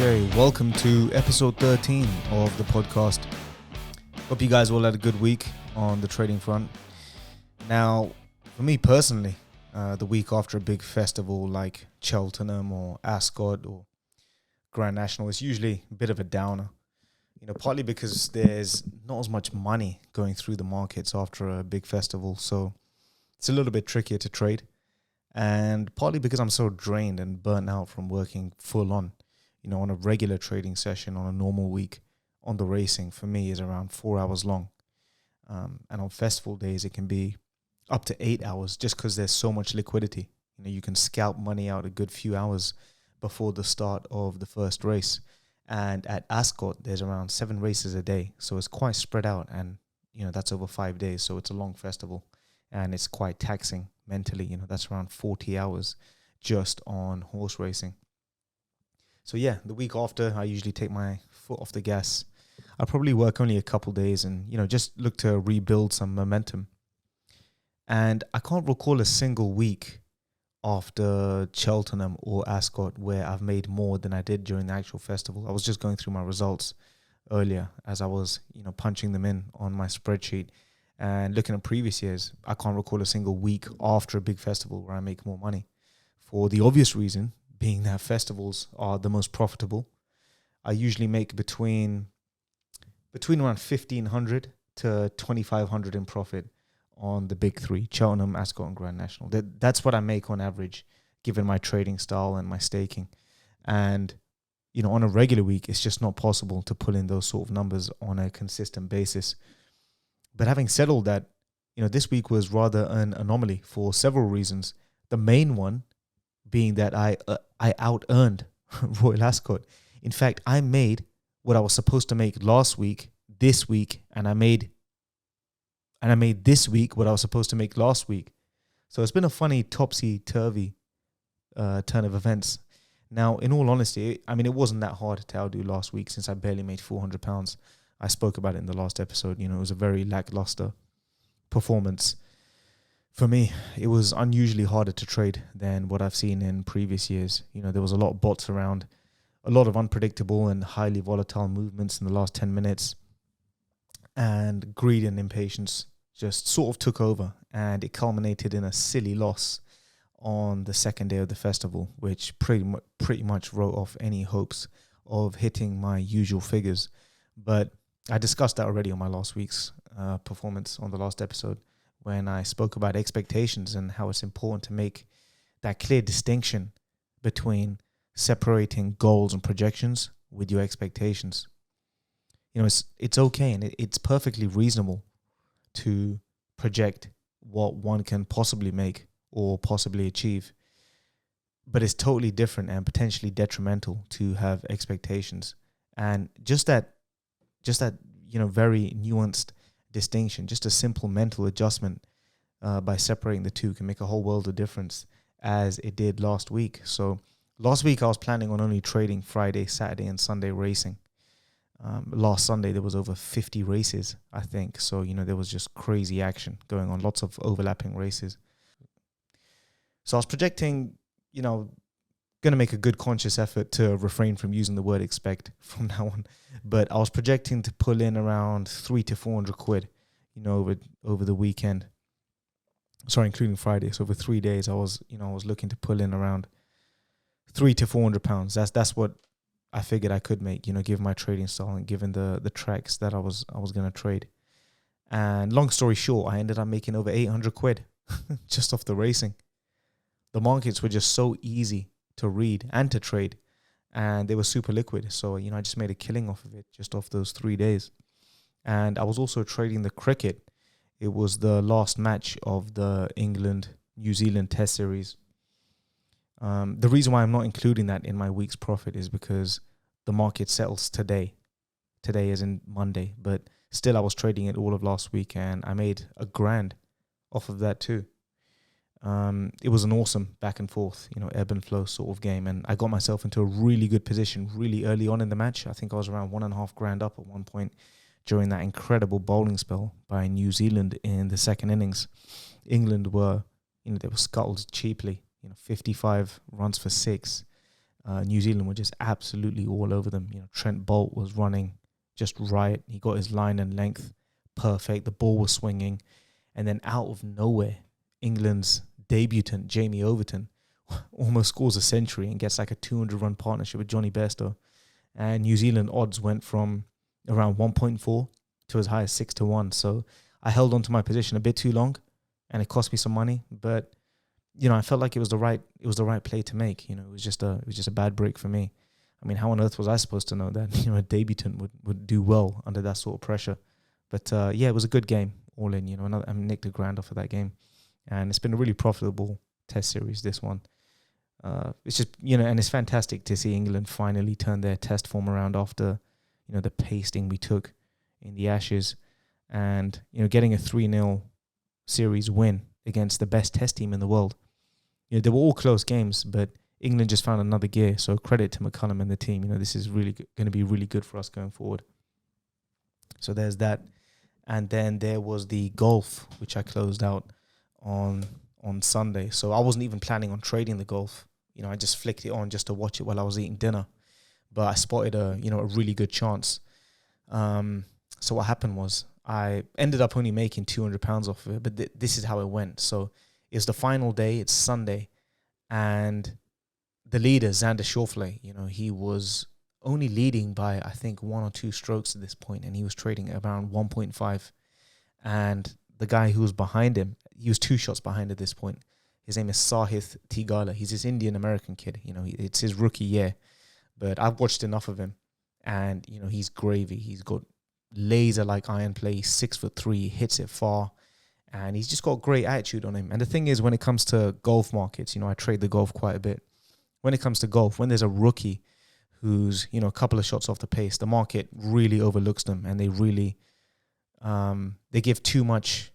Okay, welcome to episode 13 of the podcast. Hope you guys all had a good week on the trading front. Now, for me personally, the week after a big festival like Cheltenham or Ascot or Grand National is usually a bit of a downer. Partly because there's not as much money going through the markets after a big festival, so it's a little bit trickier to trade. And partly because I'm so drained and burnt out from working full on. On a regular trading session on a normal week on the racing, for me, is around 4 hours long. And on festival days, it can be up to 8 hours just because there's so much liquidity. You can scalp money out a good few hours before the start of the first race. And at Ascot, there's around 7 races a day. So it's quite spread out. And, that's over 5 days. So it's a long festival. And it's quite taxing mentally. That's around 40 hours just on horse racing. So yeah, the week after, I usually take my foot off the gas. I'll probably work only a couple days and, just look to rebuild some momentum. And I can't recall a single week after Cheltenham or Ascot where I've made more than I did during the actual festival. I was just going through my results earlier as I was, punching them in on my spreadsheet and looking at previous years. I can't recall a single week after a big festival where I make more money, for the obvious reason being that festivals are the most profitable. I usually make between around 1,500 to 2,500 in profit on the big three: Cheltenham, Ascot, and Grand National. That's what I make on average, given my trading style and my staking. And on a regular week, it's just not possible to pull in those sort of numbers on a consistent basis. But having said all that, this week was rather an anomaly for several reasons. The main one being that I out-earned Royal Ascot. In fact, I made what I was supposed to make last week, this week, and I made this week what I was supposed to make last week. So it's been a funny topsy-turvy turn of events. Now, in all honesty, it wasn't that hard to outdo last week since I barely made £400. I spoke about it in the last episode. It was a very lackluster performance. For me, it was unusually harder to trade than what I've seen in previous years. There was a lot of bots around, a lot of unpredictable and highly volatile movements in the last 10 minutes. And greed and impatience just sort of took over, and it culminated in a silly loss on the second day of the festival, which pretty much wrote off any hopes of hitting my usual figures. But I discussed that already on my last week's performance on the last episode, when I spoke about expectations and how it's important to make that clear distinction between separating goals and projections with your expectations. It's okay and it's perfectly reasonable to project what one can possibly make or possibly achieve. But it's totally different and potentially detrimental to have expectations. And just that very nuanced distinction, just a simple mental adjustment by separating the two can make a whole world of difference, as it did last week. So last week I was planning on only trading Friday, Saturday, and Sunday racing. Last Sunday there was over 50 races, I think. So there was just crazy action going on, lots of overlapping races. So I was projecting, going to make a good conscious effort to refrain from using the word expect from now on. But I was projecting to pull in around 300 to 400 quid, over the weekend. Sorry, including Friday. So over 3 days, I was looking to pull in around 300 to 400 pounds. That's what I figured I could make, given my trading style and given the tracks that I was going to trade. And long story short, I ended up making over 800 quid just off the racing. The markets were just so easy to read and to trade, and they were super liquid. So, I just made a killing off of it just off those 3 days. And I was also trading the cricket. It was the last match of the England-New Zealand Test Series. The reason why I'm not including that in my week's profit is because the market settles today. Today is in Monday, but still I was trading it all of last week, and I made $1,000 off of that too. It was an awesome back and forth, ebb and flow sort of game. And I got myself into a really good position really early on in the match. I think I was around $1.5 up at one point during that incredible bowling spell by New Zealand in the second innings. England were, they were scuttled cheaply, 55 runs for 6. New Zealand were just absolutely all over them. Trent Bolt was running just right. He got his line and length perfect. The ball was swinging. And then out of nowhere, England's debutant, Jamie Overton, almost scores a century and gets like a 200-run partnership with Johnny Bairstow. And New Zealand odds went from around 1.4 to as high as 6-1. So I held on to my position a bit too long, and it cost me some money. But I felt like it was the right play to make. It was just a bad break for me. I mean, how on earth was I supposed to know that a debutant would do well under that sort of pressure? But it was a good game all in. I nicked a grand off of that game, and it's been a really profitable Test series. This one, it's just and it's fantastic to see England finally turn their Test form around after the pasting we took in the Ashes, and getting a 3-0 series win against the best Test team in the world. They were all close games, but England just found another gear. So credit to McCullum and the team. This is really going to be really good for us going forward. So there's that. And then there was the golf, which I closed out on Sunday. So I wasn't even planning on trading the golf. I just flicked it on just to watch it while I was eating dinner. But I spotted a really good chance. So what happened was I ended up only making £200 off of it. But this is how it went. So it's the final day. It's Sunday. And the leader, Xander Schauffele, he was only leading by, I think, 1 or 2 strokes at this point, and he was trading at around 1.5. And the guy who was behind him, he was 2 shots behind at this point. His name is Sahith Theegala. He's this Indian-American kid. It's his rookie year. But I've watched enough of him, and, he's gravy. He's got laser-like iron play. He's 6'3", he hits it far. And he's just got a great attitude on him. And the thing is, when it comes to golf markets, I trade the golf quite a bit. When it comes to golf, when there's a rookie who's, a couple of shots off the pace, the market really overlooks them, and they really, they give too much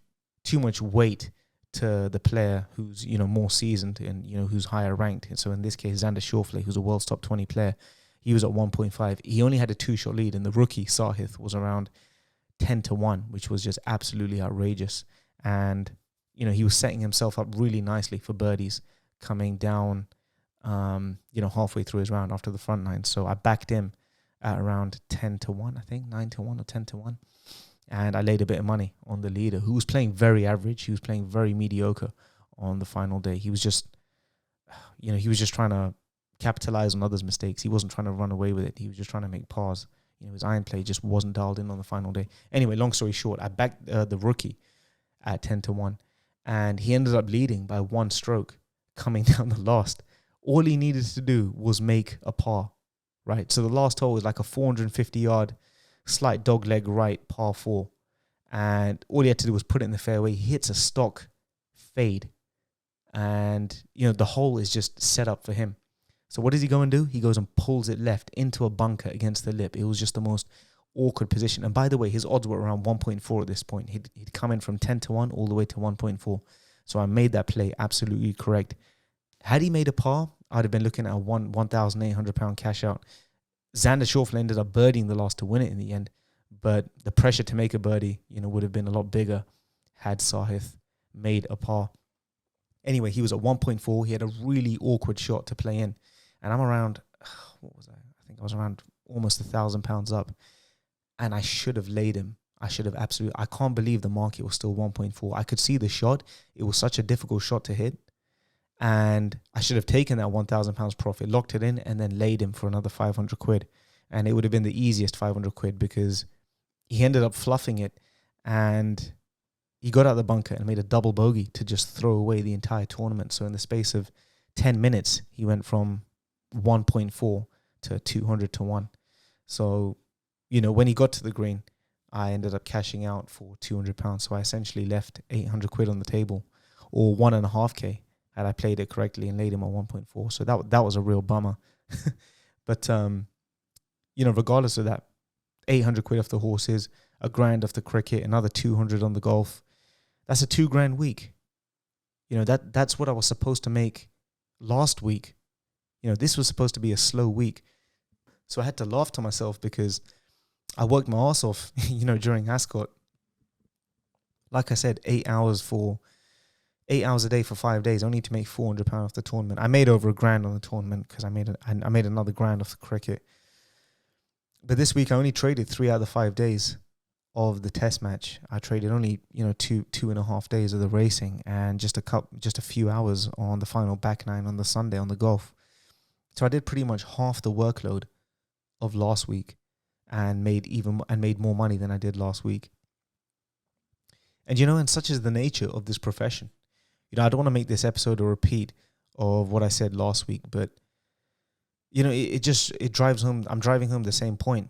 weight to the player who's, more seasoned and, who's higher ranked. And so in this case, Xander Schauffele, who's a world's top 20 player, he was at 1.5. He only had a 2-shot lead, and the rookie, Sahith, was around 10-1, which was just absolutely outrageous. And, he was setting himself up really nicely for birdies coming down, halfway through his round after the front nine. So I backed him at around 10-1, I think, 9-1 or 10-1. And I laid a bit of money on the leader, who was playing very average. He was playing very mediocre on the final day. He was just, trying to capitalize on others' mistakes. He wasn't trying to run away with it. He was just trying to make pars. His iron play just wasn't dialed in on the final day. Anyway, long story short, I backed the rookie at 10-1, and he ended up leading by 1 stroke coming down the last. All he needed to do was make a par, right? So the last hole was like a 450-yard slight dog leg right par 4, and all he had to do was put it in the fairway. He hits a stock fade, and the hole is just set up for him. So what does he go and do? He goes and pulls it left into a bunker against the lip. It was just the most awkward position. And by the way, his odds were around 1.4 at this point. He'd come in from 10-1 all the way to 1.4. So I made that play absolutely correct. Had he made a par, I'd have been looking at a £1,800 cash out. Xander Schauffele ended up birdieing the last to win it in the end. But the pressure to make a birdie, would have been a lot bigger had Sahith made a par. Anyway, he was at 1.4. He had a really awkward shot to play in. And I'm around, what was I? I think I was around almost £1,000 up. And I should have laid him. I can't believe the market was still 1.4. I could see the shot. It was such a difficult shot to hit. And I should have taken that £1,000 profit, locked it in, and then laid him for another 500 quid. And it would have been the easiest 500 quid because he ended up fluffing it, and he got out of the bunker and made a double bogey to just throw away the entire tournament. So in the space of 10 minutes, he went from 1.4 to 200-1. So, when he got to the green, I ended up cashing out for £200. So I essentially left 800 quid on the table, or 1.5K. Had I played it correctly and laid him on 1.4. So that was a real bummer. But, regardless of that, 800 quid off the horses, a grand off the cricket, another 200 on the golf. That's a £2,000 week. That's what I was supposed to make last week. This was supposed to be a slow week. So I had to laugh to myself because I worked my ass off, during Ascot. Like I said, 8 hours for 8 hours a day for 5 days, only to make £400 off the tournament. I made over £1,000 on the tournament because I made another grand off the cricket. But this week I only traded 3 out of the 5 days of the test match. I traded only, 2.5 days of the racing and just a few hours on the final back nine on the Sunday on the golf. So I did pretty much half the workload of last week and made more money than I did last week. And and such is the nature of this profession. I don't want to make this episode a repeat of what I said last week, but it drives home. I'm driving home the same point.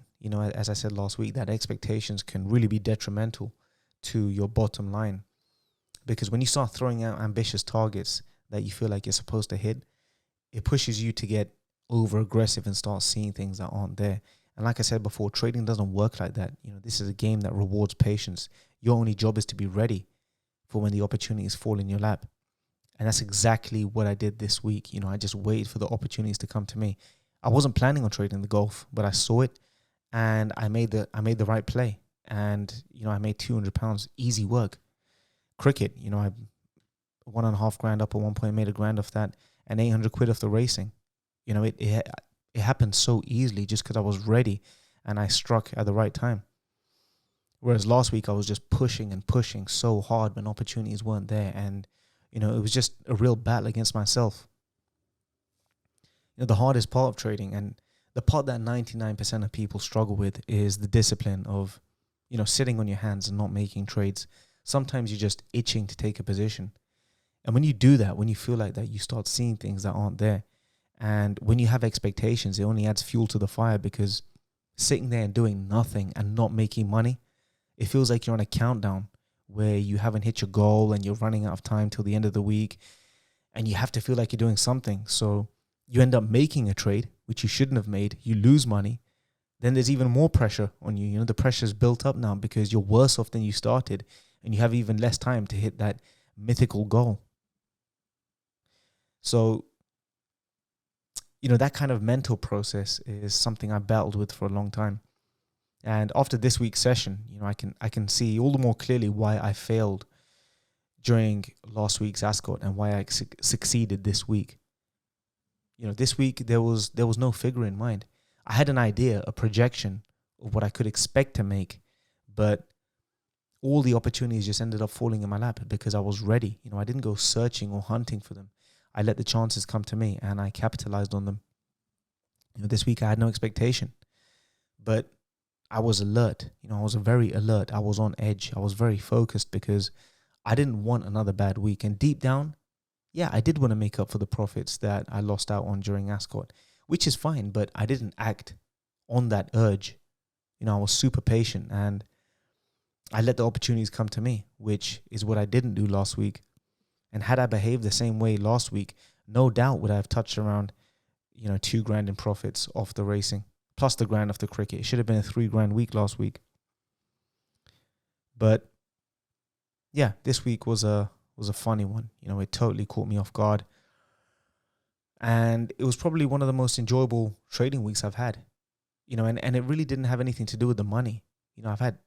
As I said last week, that expectations can really be detrimental to your bottom line, because when you start throwing out ambitious targets that you feel like you're supposed to hit, it pushes you to get over aggressive and start seeing things that aren't there. And like I said before, trading doesn't work like that. This is a game that rewards patience. Your only job is to be ready for when the opportunities fall in your lap. And that's exactly what I did this week. I just waited for the opportunities to come to me. I wasn't planning on trading the golf, but I saw it and I made the right play. And, I made £200, easy work. Cricket, I $1.5 up at one point, made £1,000 off that, and £800 off the racing. It happened so easily just because I was ready and I struck at the right time. Whereas last week I was just pushing and pushing so hard when opportunities weren't there, and it was just a real battle against myself. The hardest part of trading, and the part that 99% of people struggle with, is the discipline of sitting on your hands and not making trades. Sometimes you're just itching to take a position, and when you do that, when you feel like that, you start seeing things that aren't there. And when you have expectations, it only adds fuel to the fire, because sitting there and doing nothing and not making money, it feels like you're on a countdown where you haven't hit your goal and you're running out of time till the end of the week, and you have to feel like you're doing something. So you end up making a trade, which you shouldn't have made. You lose money. Then there's even more pressure on you. The pressure's built up now because you're worse off than you started, and you have even less time to hit that mythical goal. So that kind of mental process is something I battled with for a long time. And after this week's session, I can see all the more clearly why I failed during last week's Ascot and why I succeeded this week. This week there was no figure in mind. I had an idea, a projection of what I could expect to make, but all the opportunities just ended up falling in my lap because I was ready. I didn't go searching or hunting for them. I let the chances come to me and I capitalized on them. This week I had no expectation, but I was alert. I was very alert. I was on edge. I was very focused because I didn't want another bad week. And deep down, yeah, I did want to make up for the profits that I lost out on during Ascot, which is fine, but I didn't act on that urge. I was super patient and I let the opportunities come to me, which is what I didn't do last week. And had I behaved the same way last week, no doubt would I have touched around, $2,000 in profits off the racing, plus the grand off the cricket. It should have been a $3,000 week last week. But yeah, this week was a funny one. It totally caught me off guard. And it was probably one of the most enjoyable trading weeks I've had. And it really didn't have anything to do with the money. I've had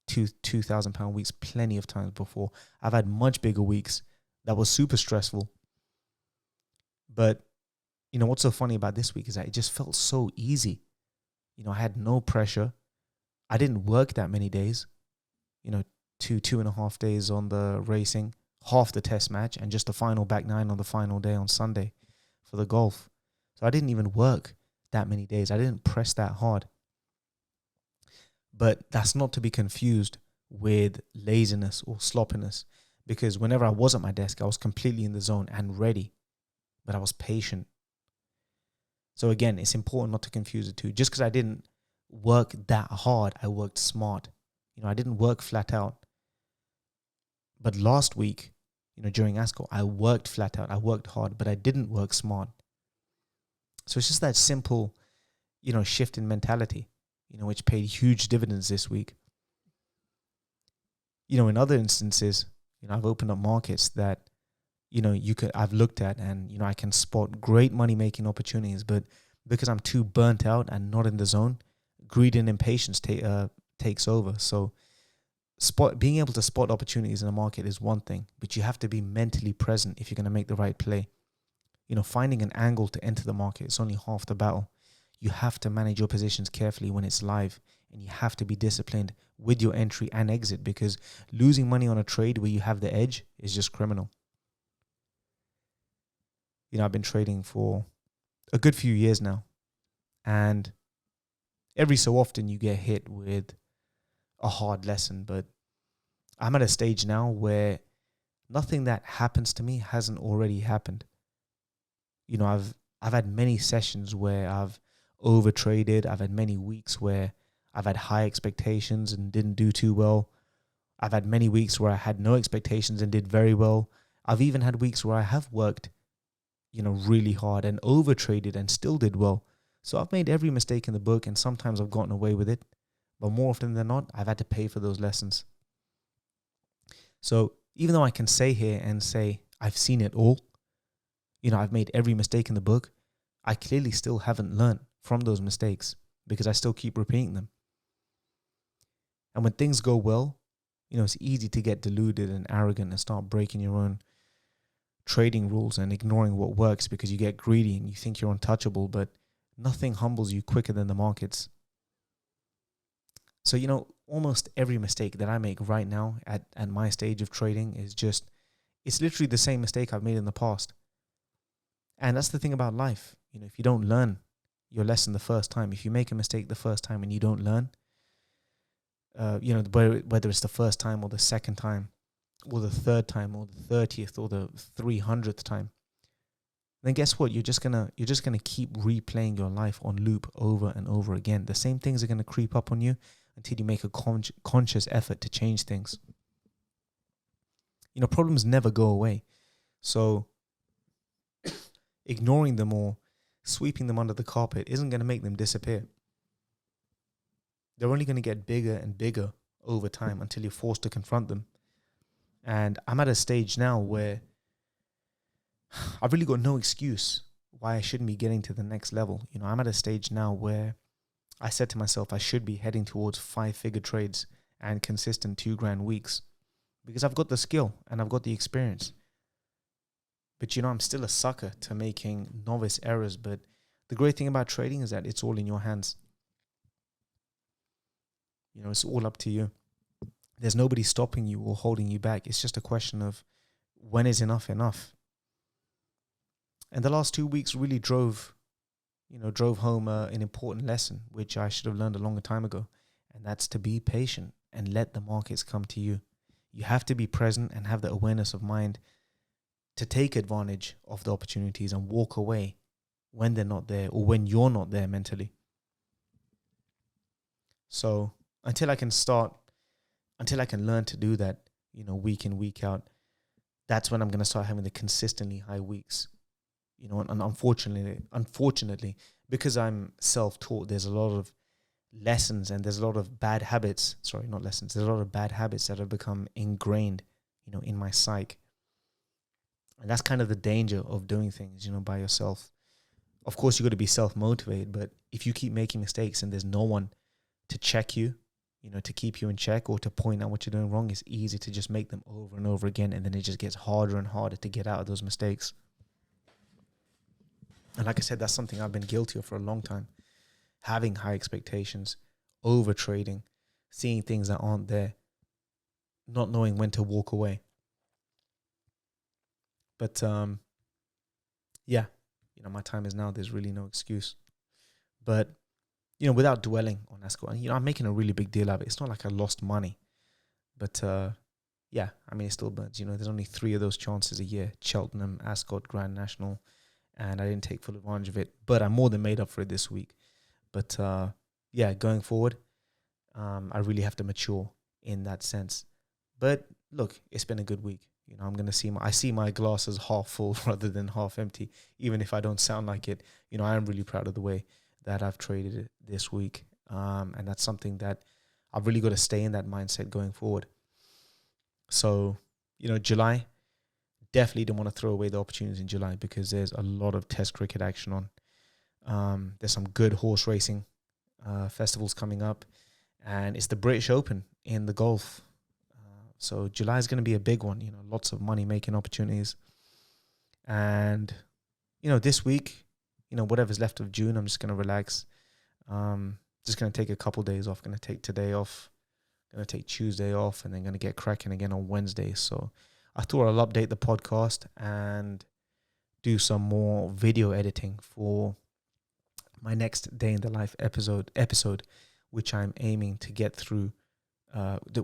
£2,000 weeks plenty of times before. I've had much bigger weeks that was super stressful. But, what's so funny about this week is that it just felt so easy. I had no pressure. I didn't work that many days. 2.5 days on the racing, half the test match, and just the final back nine on the final day on Sunday for the golf. So I didn't even work that many days. I didn't press that hard. But that's not to be confused with laziness or sloppiness, because whenever I was at my desk, I was completely in the zone and ready, but I was patient. So again, it's important not to confuse the two. Just because I didn't work that hard, I worked smart. I didn't work flat out. But last week, during Ascot, I worked flat out. I worked hard, but I didn't work smart. So it's just that simple, shift in mentality, which paid huge dividends this week. In other instances, I've opened up markets that, I've looked at and, I can spot great money-making opportunities, but because I'm too burnt out and not in the zone, greed and impatience takes over. So being able to spot opportunities in the market is one thing, but you have to be mentally present if you're going to make the right play. Finding an angle to enter the market is only half the battle. You have to manage your positions carefully when it's live, and you have to be disciplined with your entry and exit, because losing money on a trade where you have the edge is just criminal. I've been trading for a good few years now, and every so often you get hit with a hard lesson, but I'm at a stage now where nothing that happens to me hasn't already happened. I've had many sessions where I've overtraded. I've had many weeks where I've had high expectations and didn't do too well. I've had many weeks where I had no expectations and did very well. I've even had weeks where I have worked, really hard and overtraded and still did well. So I've made every mistake in the book, and sometimes I've gotten away with it. But more often than not, I've had to pay for those lessons. So even though I can say here and say I've seen it all, I've made every mistake in the book, I clearly still haven't learned from those mistakes because I still keep repeating them. And when things go well, it's easy to get deluded and arrogant and start breaking your own trading rules and ignoring what works because you get greedy and you think you're untouchable, but nothing humbles you quicker than the markets. So, almost every mistake that I make right now at my stage of trading is it's literally the same mistake I've made in the past. And that's the thing about life. If you don't learn your lesson the first time, if you make a mistake the first time and you don't learn, whether it's the first time or the second time or the third time or the 30th or the 300th time, then guess what? You're just gonna keep replaying your life on loop over and over again. The same things are gonna creep up on you until you make a conscious effort to change things. Problems never go away. So ignoring them or sweeping them under the carpet isn't going to make them disappear. They're only going to get bigger and bigger over time until you're forced to confront them. And I'm at a stage now where I've really got no excuse why I shouldn't be getting to the next level. I'm at a stage now where I said to myself I should be heading towards 5-figure trades and consistent $2,000 weeks because I've got the skill and I've got the experience. But I'm still a sucker to making novice errors. But the great thing about trading is that it's all in your hands. It's all up to you. There's nobody stopping you or holding you back. It's just a question of when is enough enough. And the last 2 weeks really drove home an important lesson, which I should have learned a longer time ago. And that's to be patient and let the markets come to you. You have to be present and have the awareness of mind to take advantage of the opportunities and walk away when they're not there or when you're not there mentally. So until I can learn to do that, week in, week out, that's when I'm going to start having the consistently high weeks. And unfortunately, because I'm self-taught, there's a lot of lessons and there's a lot of bad habits. Sorry, not lessons. There's a lot of bad habits that have become ingrained, in my psyche. And that's kind of the danger of doing things, by yourself. Of course, you got to be self-motivated, but if you keep making mistakes and there's no one to check you, to keep you in check or to point out what you're doing wrong, it's easy to just make them over and over again. And then it just gets harder and harder to get out of those mistakes. And like I said, that's something I've been guilty of for a long time. Having high expectations, over trading, seeing things that aren't there, not knowing when to walk away. But my time is now. There's really no excuse. But without dwelling on Ascot, I'm making a really big deal out of it. It's not like I lost money, but it still burns. There's only 3 of those chances a year: Cheltenham, Ascot, Grand National, and I didn't take full advantage of it. But I more than made up for it this week. But going forward, I really have to mature in that sense. But look, it's been a good week. I'm going to I see my glass as half full rather than half empty, even if I don't sound like it. I am really proud of the way that I've traded it this week. And that's something that I've really got to stay in that mindset going forward. So, July, definitely don't want to throw away the opportunities in July because there's a lot of test cricket action on. There's some good horse racing festivals coming up. And it's the British Open in the golf So July is going to be a big one, lots of money making opportunities. And, this week, whatever's left of June, I'm just going to relax. Just going to take a couple days off, going to take today off, going to take Tuesday off, and then going to get cracking again on Wednesday. So I thought I'll update the podcast and do some more video editing for my next day in the life episode, which I'm aiming to get through,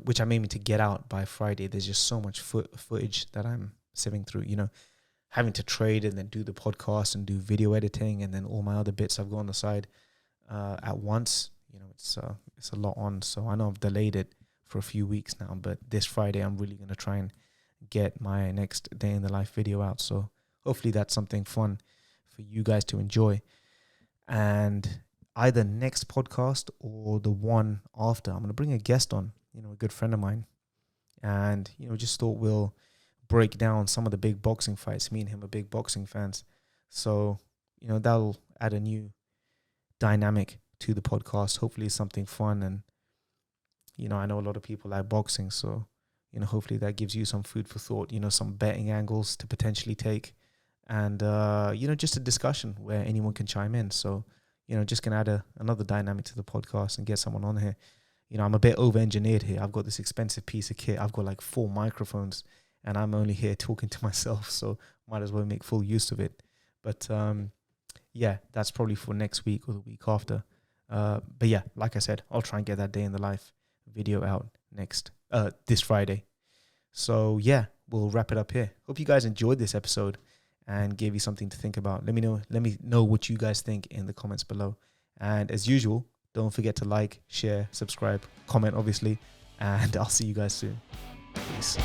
which I'm aiming to get out by Friday. There's just so much footage that I'm sieving through, having to trade and then do the podcast and do video editing and then all my other bits I've got on the side at once. It's a lot on. So I know I've delayed it for a few weeks now, but this Friday I'm really going to try and get my next day in the life video out. So hopefully that's something fun for you guys to enjoy. And either next podcast or the one after, I'm going to bring a guest on, a good friend of mine. And, just thought we'll break down some of the big boxing fights. Me and him are big boxing fans. So, that'll add a new dynamic to the podcast. Hopefully it's something fun. And, I know a lot of people like boxing. So, hopefully that gives you some food for thought, some betting angles to potentially take. And, just a discussion where anyone can chime in. So, just going to add another dynamic to the podcast and get someone on here. I'm a bit over-engineered here. I've got this expensive piece of kit. I've got like 4 microphones and I'm only here talking to myself. So might as well make full use of it. But, that's probably for next week or the week after. But yeah, like I said, I'll try and get that day in the life video out this Friday. So yeah, we'll wrap it up here. Hope you guys enjoyed this episode and gave you something to think about. Let me know what you guys think in the comments below. And as usual, don't forget to like, share, subscribe, comment, obviously. And I'll see you guys soon. Peace.